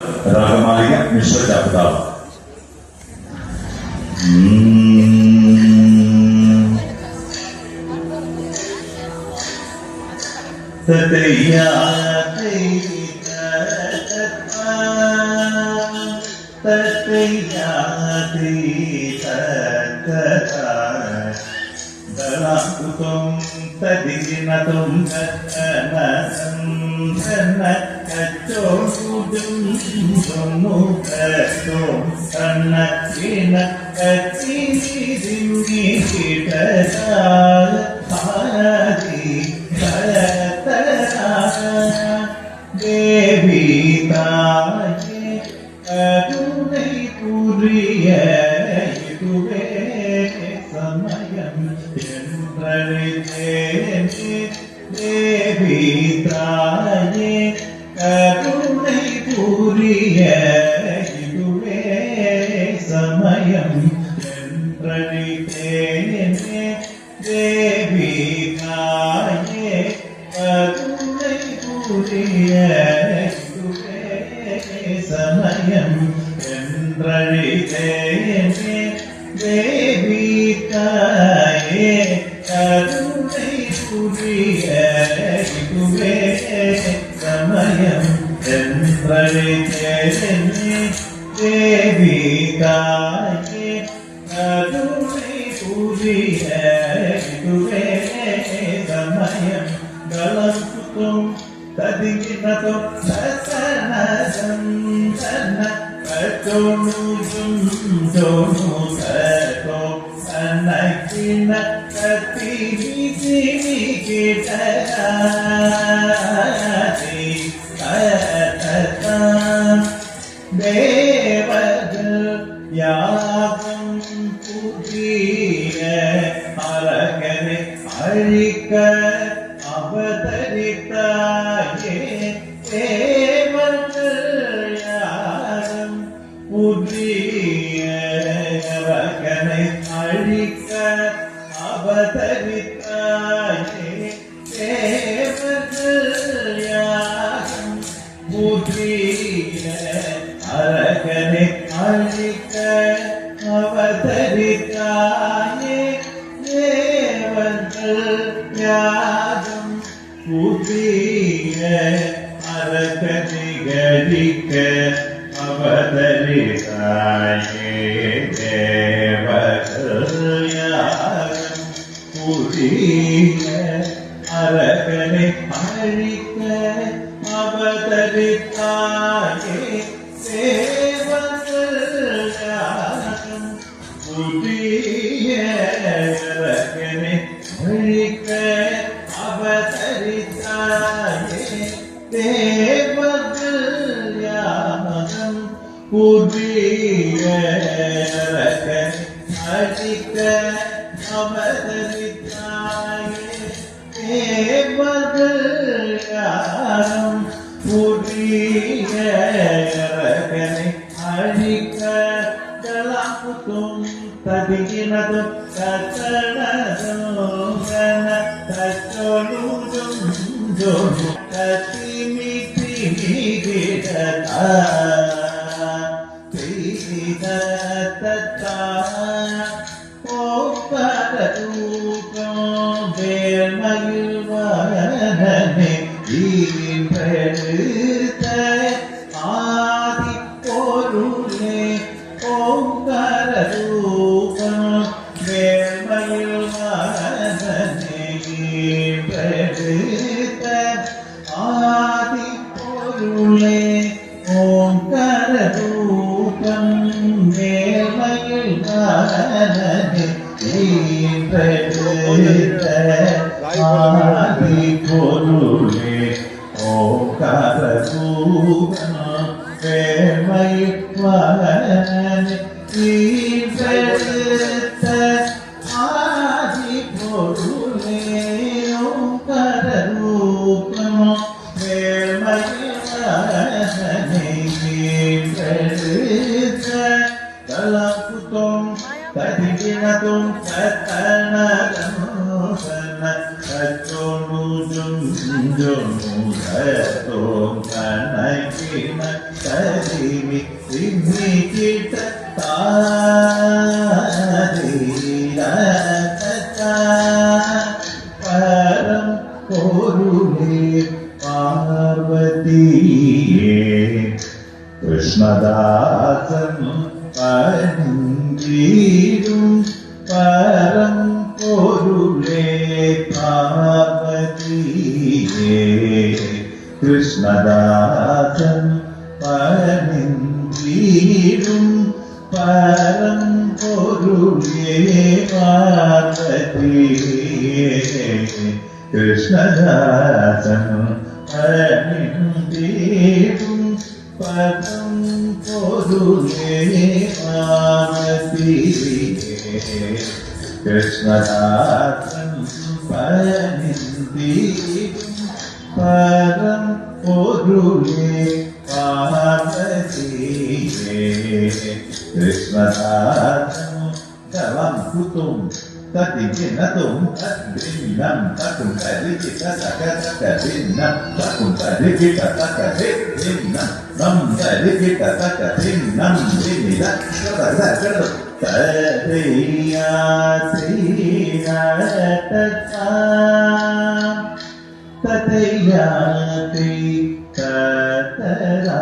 रागमालिका मिश्र जापदाव ततैया ततैया दलाकुतुं तदिनतुं कच्चोजुं मुखतुं कन्नकिन कच्चिदिंगी किटदारि भरतरा देवी ताये करुणை புரிய இதுவே சமயம் என்றழைத்தேனே தேவி தாயே கருணை புரிய இதுவே சமயம் என்றழைத்தேனே தேவி தாயே கருணை புரிய இதுவே சமயம் என்றழைத்தேனே தேவி தாயே கருணை புரிய இதுவே சமயம் என்றழைத்தேனே தேவி தாயே கருணை புரிய இதுவே சமயம் கலந்தும் ததிகினதும் சசனதம் சன்ன கச்சோனுஜும் ஜோனு சதோ சன்னக்கின கத்திவிதிவி கிட்டராதி கததம் தேவர்கள் யாகம் புரிய அரகனை அழிக்க அவதரித்தாயே தேவர்கள் யாகம் புரிய அரகனை அழிக்க அவதரித்தாயே தேவர்கள் யாகம் புரிய அரகனை அழிக்க அவதரித்தாயே தேவர்கள் யாகம் புரிய அரகனை கழிக்க அவதரித்தாயே தேவர்கள் யாகம் புரிய அரகனை அழிக்க அவதரித்தாயே தேவர்கள் யாகம் புரிய அரகனை அழிக்க அவதரித்தாயே தேவர்கள் யாகம் புரிய அரகனை அழிக்க அவதரித்தாயே தேவர்கள் யாகம் புரிய அரகனை அழிக்க தலாக்குத்தும் ததிகினதும் கச்சனதும் கச்சோனுஜும் ஜோனு கத்திமிதி கிடதா தத்தா ஓப்பரூபம் வேல்மயில் வரனே ஈன்றெழுத்த ஆதி பொருளே ஓங்கரூபம் வேல்மயில் வரனே ஈன்றெழுத்த ஆதி பொருளே ஓங்கரூபம் வேல்மயில் வரனே ஈன்றெழுத்த ஆதி பொருளே ஓங்காரரூபம் வேல்மயில் வரனே ஈன்றெழுத்த ஆதி பொருளே ஓங்காரரூபம் வேல்மயில் வரனே ஈன்றெழுத்த தலாக்குத்தும் ததிகினதும் சத்தனதம் சன்ன கச்சோனுஜும் ஜோனு சதோ கன்னக்கின ദേവി സിംഹിക്കിട്ട പരം പൊരുളേ പാർവതിയേ കൃഷ്ണദാസൻ പരീരും പരം പൊരുളേ പാർവതിയേ കൃഷ്ണദാസൻ പരീരും പരം പൊരുളേ പാർവതിയേ കൃഷ്ണദാസൻ പരീരും പരം പൊരുളേ പാർവതിയേ കൃഷ്ണദാസൻ പരീരും പരം പൊരുളേ പാർവതിയേ കൃഷ്ണദാസൻ കളം കുത്തും തതികിനതും തദ്ദിനം തകും തരികിത തകതകദിനം തകും തരികിത തകദിനം നം തരികിത തകദിനം ദിനിത തകതകദ തരിയാ ശ്രീനടത തതയാതി തതരാ